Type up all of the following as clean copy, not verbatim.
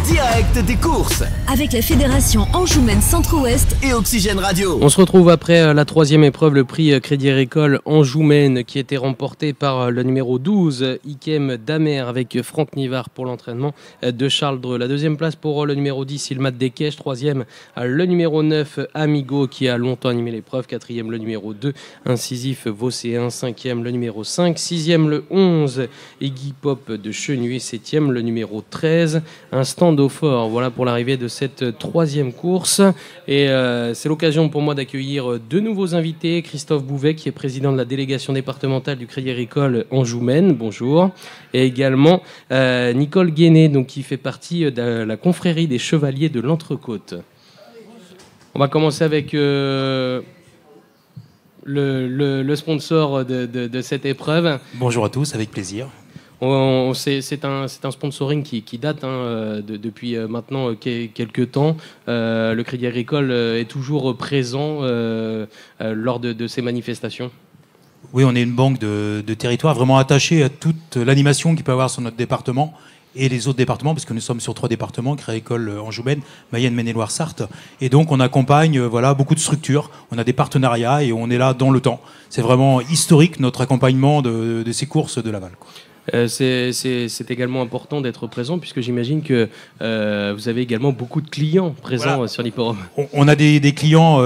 direct des courses avec la Fédération Anjoumen Centre-Ouest et Oxygène Radio. On se retrouve après la troisième épreuve, le prix Crédit Agricole Anjoumen, qui était remporté par le numéro 12, Ikem Damer, avec Franck Nivard pour l'entraînement de Charles Dreux. La deuxième place pour le numéro 10, Ilmat Dekech. Troisième, le numéro 9, Amigo, qui a longtemps animé l'épreuve. Quatrième, le numéro 2, Incisif Vocéen. Cinquième, le numéro 5. Sixième, le 11, Iggy Pop de Chenuet. Septième, le numéro 13, un stand au fort. Voilà pour l'arrivée de cette troisième course. Et c'est l'occasion pour moi d'accueillir deux nouveaux invités. Christophe Bouvet, qui est président de la délégation départementale du Crédit Agricole Anjoumen. Bonjour. Et également Nicole Guéné, donc, qui fait partie de la confrérie des chevaliers de l'Entrecôte. On va commencer avec le sponsor de cette épreuve. Bonjour à tous, avec plaisir. C'est un sponsoring qui date depuis maintenant quelques temps. Le Crédit Agricole est toujours présent lors de ces manifestations. Oui, on est une banque de territoire vraiment attachée à toute l'animation qu'il peut y avoir sur notre département et les autres départements, parce que nous sommes sur 3 départements, Crédit Agricole Anjoumen, Mayenne, Maine-et-Loire, Sarthe. Et donc on accompagne beaucoup de structures, on a des partenariats et on est là dans le temps. C'est vraiment historique notre accompagnement de ces courses de Laval, quoi. C'est également important d'être présent, puisque j'imagine que vous avez également beaucoup de clients présents sur l'hipporome. On a des clients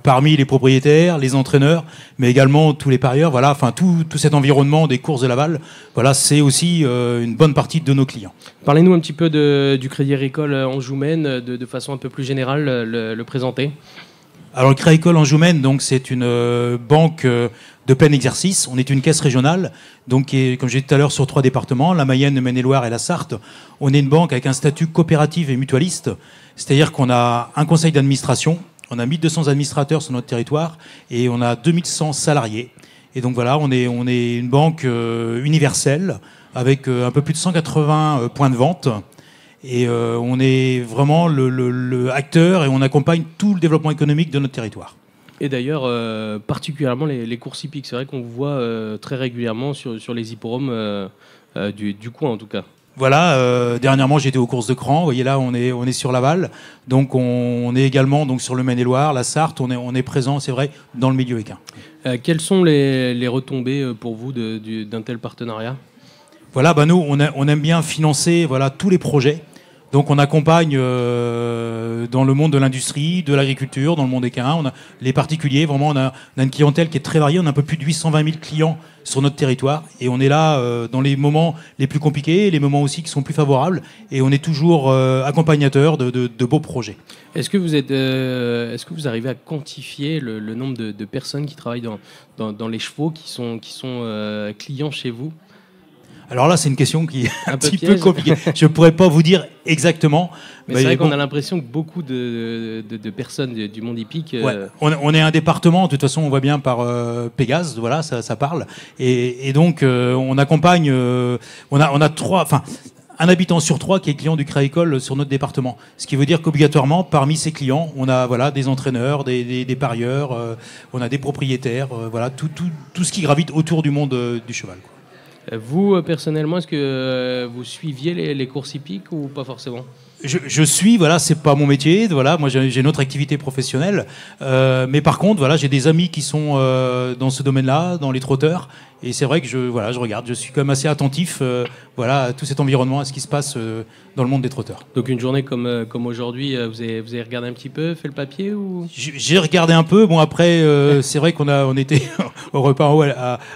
parmi les propriétaires, les entraîneurs, mais également tous les parieurs. Voilà, enfin tout cet environnement des courses de Laval, voilà, c'est aussi une bonne partie de nos clients. Parlez-nous un petit peu du Crédit Agricole Anjoumen, de façon un peu plus générale, le présenter. Alors le Crédit Agricole Anjoumen, donc c'est une banque de plein exercice. On est une caisse régionale, donc qui est, comme j'ai dit tout à l'heure, sur 3 départements, la Mayenne, le Maine-et-Loire et la Sarthe. On est une banque avec un statut coopératif et mutualiste, c'est-à-dire qu'on a un conseil d'administration, on a 1200 administrateurs sur notre territoire et on a 2100 salariés. Et donc voilà, on est une banque universelle avec un peu plus de 180 points de vente. Et on est vraiment le acteur et on accompagne tout le développement économique de notre territoire. Et d'ailleurs, particulièrement les courses hippiques, c'est vrai qu'on vous voit très régulièrement sur les hipporomes du coin en tout cas. Voilà, dernièrement j'étais aux courses de Cran, vous voyez là on est sur Laval, donc on est également donc, sur le Maine-et-Loire, la Sarthe, on est présent, c'est vrai, dans le milieu équin. Quelles sont les retombées pour vous d'un tel partenariat ? Voilà, nous on aime bien financer tous les projets. Donc on accompagne dans le monde de l'industrie, de l'agriculture, dans le monde équin. On a les particuliers, vraiment on a une clientèle qui est très variée. On a un peu plus de 820 000 clients sur notre territoire. Et on est là dans les moments les plus compliqués, les moments aussi qui sont plus favorables. Et on est toujours accompagnateur de beaux projets. Est-ce que vous arrivez à quantifier le nombre de personnes qui travaillent dans les chevaux, qui sont clients chez vous ? Alors là, c'est une question qui est un petit peu compliquée. Je ne pourrais pas vous dire exactement. Mais c'est vrai qu'on a l'impression que beaucoup de personnes du monde hippique... Ouais. On est un département, de toute façon, on voit bien par Pégase, voilà, ça parle. Et donc, on accompagne... on a un habitant sur 3 qui est client du Crédit Agricole sur notre département. Ce qui veut dire qu'obligatoirement, parmi ces clients, on a des entraîneurs, des parieurs, on a des propriétaires, tout ce qui gravite autour du monde du cheval, quoi. Vous, personnellement, est-ce que vous suiviez les courses hippiques ou pas forcément ? Je suis, c'est pas mon métier, moi j'ai une autre activité professionnelle, mais par contre, j'ai des amis qui sont dans ce domaine-là, dans les trotteurs, et c'est vrai que je regarde, je suis quand même assez attentif, à tout cet environnement, à ce qui se passe dans le monde des trotteurs. Donc une journée comme aujourd'hui, vous avez regardé un petit peu, fait le papier ou... J'ai regardé un peu, après, c'est vrai on était au repas en haut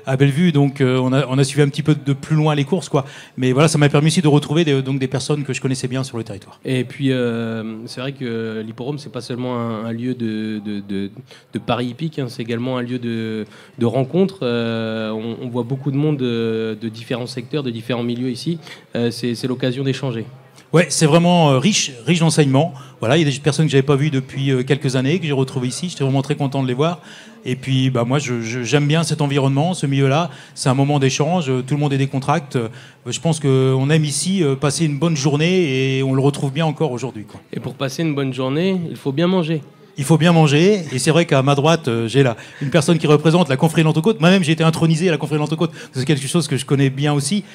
à Bellevue, donc on a suivi un petit peu de plus loin les courses, quoi. Mais ça m'a permis aussi de retrouver des personnes que je connaissais bien sur le territoire. Et puis, c'est vrai que l'hipporome, c'est pas seulement un lieu de paris hippique, c'est également un lieu de rencontre. On voit beaucoup de monde de différents secteurs, de différents milieux ici. C'est l'occasion d'échanger. Ouais, c'est vraiment riche d'enseignements. Il y a des personnes que j'avais pas vues depuis quelques années, que j'ai retrouvées ici. J'étais vraiment très content de les voir. Et puis, moi, j'aime bien cet environnement, ce milieu-là. C'est un moment d'échange. Tout le monde est décontracté. Je pense qu'on aime ici passer une bonne journée et on le retrouve bien encore aujourd'hui, quoi. Et pour passer une bonne journée, il faut bien manger. Il faut bien manger, et c'est vrai qu'à ma droite, j'ai là une personne qui représente la confrérie de l'Entrecôte. Moi-même, j'ai été intronisé à la confrérie de l'Entrecôte. C'est quelque chose que je connais bien aussi.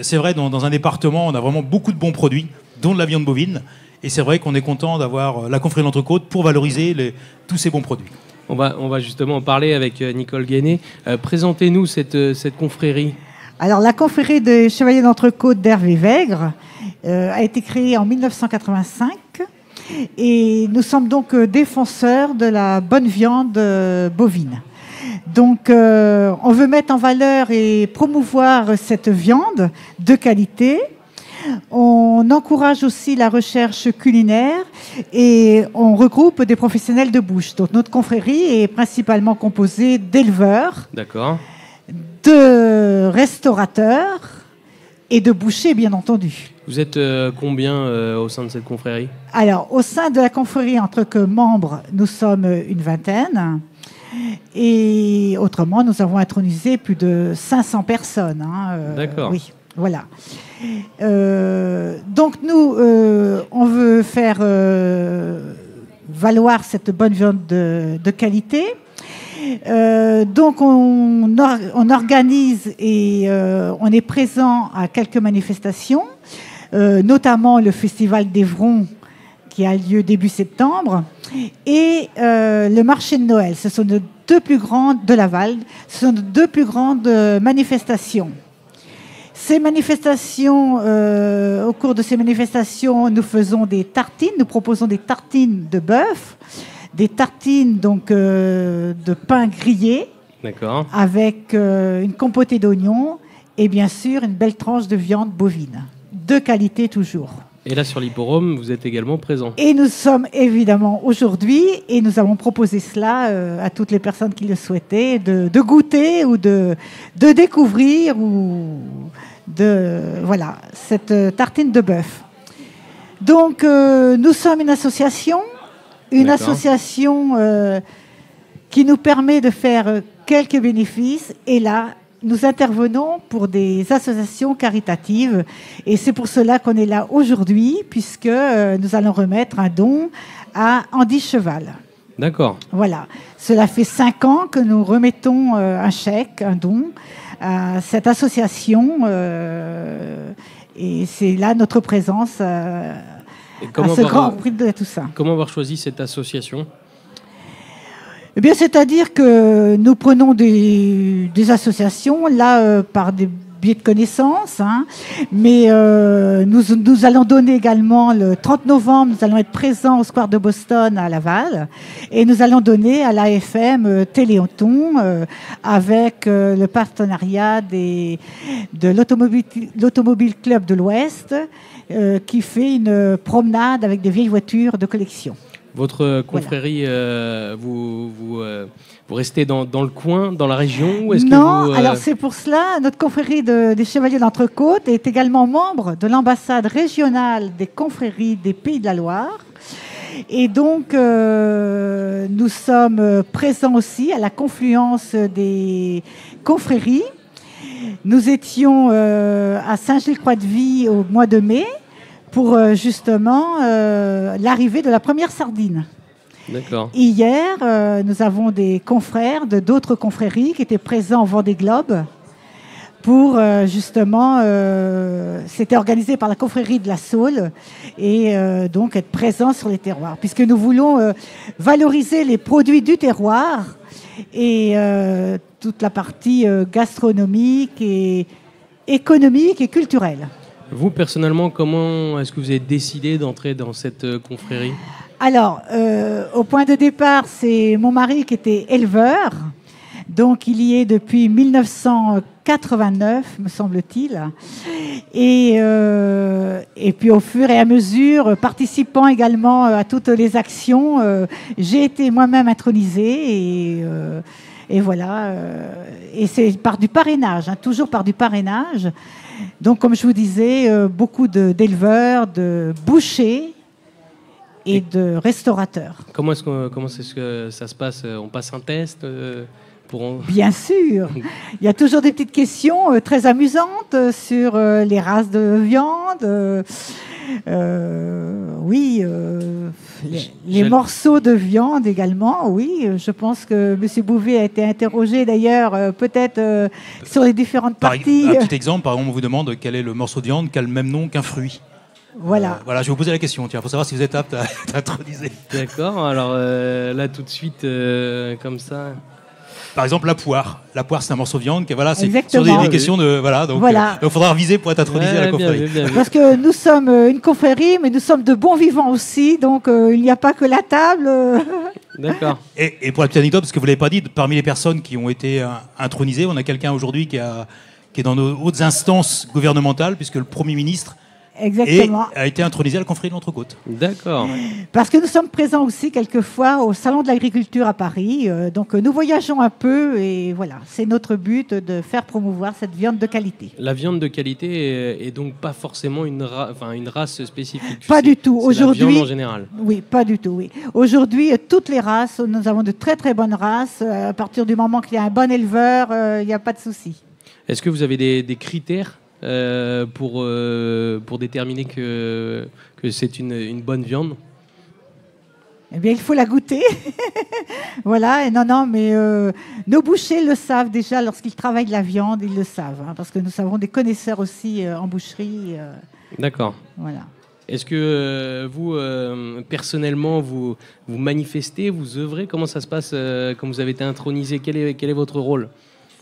C'est vrai, dans un département, on a vraiment beaucoup de bons produits. dont de la viande bovine. Et c'est vrai qu'on est content d'avoir la confrérie de l'Entrecôte pour valoriser tous ces bons produits. On va justement en parler avec Nicole Guéné. Présentez-nous cette confrérie. Alors, la confrérie des Chevaliers d'Entrecôte d'Hervé Vègre a été créée en 1985 et nous sommes donc défenseurs de la bonne viande bovine. Donc, on veut mettre en valeur et promouvoir cette viande de qualité. On encourage aussi la recherche culinaire et on regroupe des professionnels de bouche. Donc, notre confrérie est principalement composée d'éleveurs, D'accord. de restaurateurs et de bouchers, bien entendu. Vous êtes combien au sein de cette confrérie? Alors, au sein de la confrérie, en tant que membres, nous sommes une vingtaine. Et autrement, nous avons intronisé plus de 500 personnes. D'accord. Oui, voilà. Donc, nous, on veut faire valoir cette bonne viande de qualité. Donc on organise et on est présent à quelques manifestations, notamment le Festival d'Évron qui a lieu début septembre et le marché de Noël. Ce sont nos deux plus grandes de Laval, ce sont nos deux plus grandes manifestations. Ces manifestations, au cours de ces manifestations, nous faisons des tartines, nous proposons des tartines de bœuf, des tartines donc de pain grillé, d'accord, avec une compotée d'oignons et bien sûr une belle tranche de viande bovine, de qualité toujours. Et là sur l'hipporome, vous êtes également présent. Et nous sommes évidemment aujourd'hui, et nous avons proposé cela à toutes les personnes qui le souhaitaient, de goûter ou de découvrir ou voilà, cette tartine de bœuf. Donc nous sommes une association. Une D'accord. association qui nous permet de faire quelques bénéfices. Et là, nous intervenons pour des associations caritatives. Et c'est pour cela qu'on est là aujourd'hui, puisque nous allons remettre un don à Andy Cheval. D'accord. Voilà. Cela fait 5 ans que nous remettons un chèque, un don à cette association. Et c'est là notre présence à ce grand prix de tout ça. Comment avoir choisi cette association? Eh bien, c'est-à-dire que nous prenons des associations, là, par des biais de connaissances, hein, mais nous allons donner également, le 30 novembre, nous allons être présents au Square de Boston à Laval, et nous allons donner à l'AFM Téléthon, avec le partenariat de l'Automobile Club de l'Ouest, qui fait une promenade avec des vieilles voitures de collection. Votre confrérie, vous restez dans le coin, dans la région, ou est-ce Non, que vous, alors c'est pour cela, notre confrérie des Chevaliers d'Entrecôte est également membre de l'ambassade régionale des confréries des Pays de la Loire. Et donc, nous sommes présents aussi à la confluence des confréries. Nous étions à Saint-Gilles-Croix-de-Vie au mois de mai pour justement l'arrivée de la première sardine. D'accord. Hier, nous avons des confrères de d'autres confréries qui étaient présents au Vendée Globe pour justement, c'était organisé par la confrérie de la Saule et donc être présents sur les terroirs, puisque nous voulons valoriser les produits du terroir et toute la partie gastronomique et économique et culturelle. Vous, personnellement, comment est-ce que vous avez décidé d'entrer dans cette confrérie? Alors, au point de départ, c'est mon mari qui était éleveur. Donc, il y est depuis 1989, me semble-t-il. Et puis, au fur et à mesure, participant également à toutes les actions, j'ai été moi-même intronisée. Et voilà. Et c'est par du parrainage, hein, toujours par du parrainage. Donc, comme je vous disais, beaucoup d'éleveurs, de bouchers et de restaurateurs. Comment est-ce que ça se passe? On passe un test Bien sûr. Il y a toujours des petites questions très amusantes sur les races de viande. Oui, les morceaux de viande également, oui. Je pense que M. Bouvet a été interrogé d'ailleurs, peut-être sur les différentes parties. Un petit exemple, par exemple, on vous demande quel est le morceau de viande qui a le même nom qu'un fruit. Voilà. Voilà, je vais vous poser la question, tiens, pour savoir si vous êtes apte à être intronisé. D'accord, alors là tout de suite, comme ça. Par exemple, la poire. La poire, c'est un morceau de viande. Voilà, c'est Exactement. sur des questions de. Voilà, donc il faudra reviser pour être intronisé à la confrérie. Bien vu. Parce que nous sommes une confrérie, mais nous sommes de bons vivants aussi, donc il n'y a pas que la table. D'accord. Et pour la petite anecdote, parce que vous ne l'avez pas dit, parmi les personnes qui ont été intronisées, on a quelqu'un aujourd'hui qui est dans nos hautes instances gouvernementales, puisque le Premier ministre Exactement. a été intronisé à la confrérie de l'Entrecôte. D'accord. Parce que nous sommes présents aussi quelquefois au Salon de l'Agriculture à Paris. Donc nous voyageons un peu et voilà, c'est notre but de faire promouvoir cette viande de qualité. La viande de qualité est donc pas forcément une race spécifique. Pas du tout. C'est Aujourd'hui, la viande en général. Oui, pas du tout. Oui. Aujourd'hui, toutes les races, nous avons de très très bonnes races. À partir du moment qu'il y a un bon éleveur, il n'y a pas de souci. Est-ce que vous avez des critères pour déterminer que c'est une bonne viande? Eh bien, il faut la goûter. Voilà, et non, mais nos bouchers le savent déjà lorsqu'ils travaillent la viande, ils le savent, hein, parce que nous avons des connaisseurs aussi en boucherie. D'accord. Voilà. Est-ce que vous, personnellement, vous manifestez, vous œuvrez? Comment ça se passe quand vous avez été intronisé? Quel est votre rôle?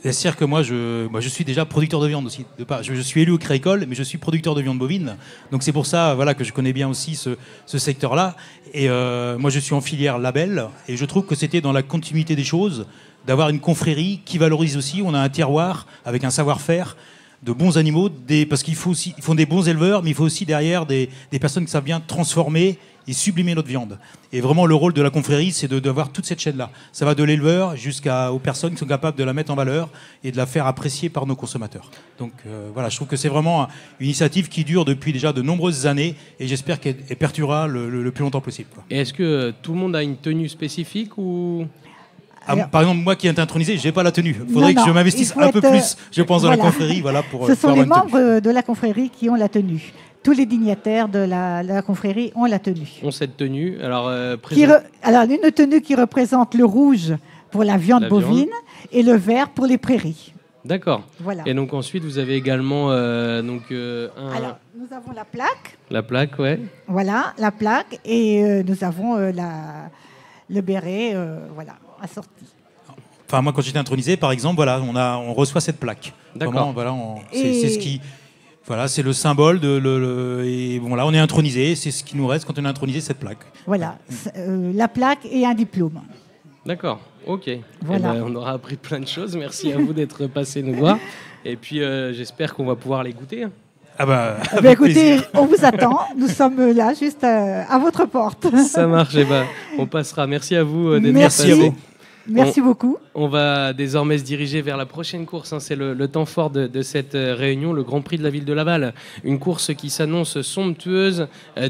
C'est-à-dire que moi, je suis déjà producteur de viande aussi. Je suis élu au Créicole, mais je suis producteur de viande bovine. Donc c'est pour ça que je connais bien aussi ce secteur-là. Et moi, je suis en filière label. Et je trouve que c'était dans la continuité des choses d'avoir une confrérie qui valorise aussi. On a un terroir avec un savoir-faire de bons animaux, parce qu'il faut des bons éleveurs, mais il faut aussi derrière des personnes qui savent bien transformer et sublimer notre viande. Et vraiment, le rôle de la confrérie, c'est d'avoir toute cette chaîne-là. Ça va de l'éleveur jusqu'aux personnes qui sont capables de la mettre en valeur et de la faire apprécier par nos consommateurs. Donc voilà, je trouve que c'est vraiment une initiative qui dure depuis déjà de nombreuses années et j'espère qu'elle perdurera le plus longtemps possible, quoi. Et est-ce que tout le monde a une tenue spécifique ou... Par exemple, moi qui est intronisé, je n'ai pas la tenue. Il faudrait que je m'investisse un peu plus, je pense, dans la confrérie. Ce sont les membres de la confrérie qui ont la tenue. Tous les dignitaires de la confrérie ont la tenue. Ont cette tenue. Alors, une tenue qui représente le rouge pour la viande bovine et le vert pour les prairies. D'accord. Voilà. Et donc ensuite, vous avez également Alors, nous avons la plaque. La plaque, ouais. Voilà, la plaque. Et nous avons le béret, assorti. Enfin, moi, quand j'étais intronisé, par exemple, on reçoit cette plaque. D'accord. C'est ce qui... Voilà, c'est le symbole et bon, là, on est intronisé. C'est ce qui nous reste quand on est intronisé, cette plaque. Voilà, la plaque et un diplôme. D'accord, ok. Voilà. On aura appris plein de choses. Merci à vous d'être passé nous voir. Et puis, j'espère qu'on va pouvoir les goûter. Écoutez, plaisir. On vous attend. Nous sommes là, juste à votre porte. Ça marche. On passera. Merci à vous d'être passé. Merci à vous. Merci beaucoup. On va désormais se diriger vers la prochaine course. C'est le temps fort de cette réunion, le Grand Prix de la ville de Laval. Une course qui s'annonce somptueuse.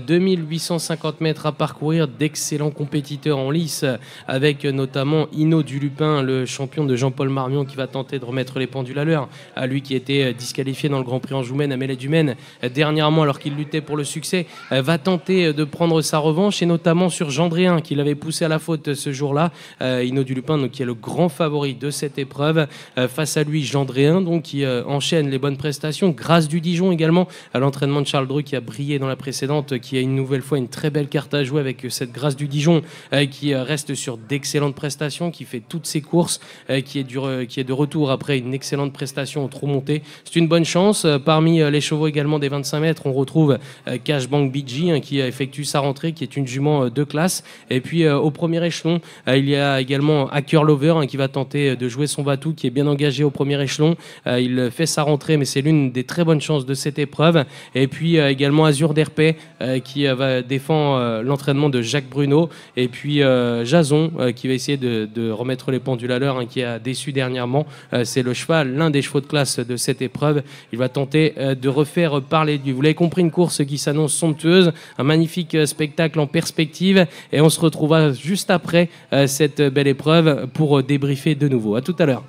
2850 mètres à parcourir, d'excellents compétiteurs en lice, avec notamment Hino Dulupin, le champion de Jean-Paul Marmion, qui va tenter de remettre les pendules à l'heure. À lui qui était disqualifié dans le Grand Prix Anjoumen à Mêlée-du-Maine dernièrement, alors qu'il luttait pour le succès, va tenter de prendre sa revanche, et notamment sur Gendréen, qui l'avait poussé à la faute ce jour-là. Hino Dulupin, donc, qui est le grand favori de cette épreuve. Face à lui, Gendréen, donc, qui enchaîne les bonnes prestations. Grâce du Dijon également, à l'entraînement de Charles Dreux, qui a brillé dans la précédente, qui a une nouvelle fois une très belle carte à jouer avec cette Grâce du Dijon, qui reste sur d'excellentes prestations, qui fait toutes ses courses, qui est de retour après une excellente prestation au trot monté. C'est une bonne chance. Parmi les chevaux également des 25 mètres, on retrouve Cashbank BG, qui effectue sa rentrée, qui est une jument de classe. Et puis au premier échelon, il y a également Hacker Lover, qui va tenter de jouer son batou, qui est bien engagé au premier échelon. Il fait sa rentrée, mais c'est l'une des très bonnes chances de cette épreuve. Et puis également Azur d'Herpé, qui va défendre l'entraînement de Jacques Bruno. Et puis Jason, qui va essayer de remettre les pendules à l'heure, qui a déçu dernièrement. C'est le cheval, l'un des chevaux de classe de cette épreuve. Il va tenter de refaire parler de lui. Vous l'avez compris, une course qui s'annonce somptueuse, un magnifique spectacle en perspective. Et on se retrouvera juste après cette belle épreuve pour débriefer de nouveau. À tout à l'heure.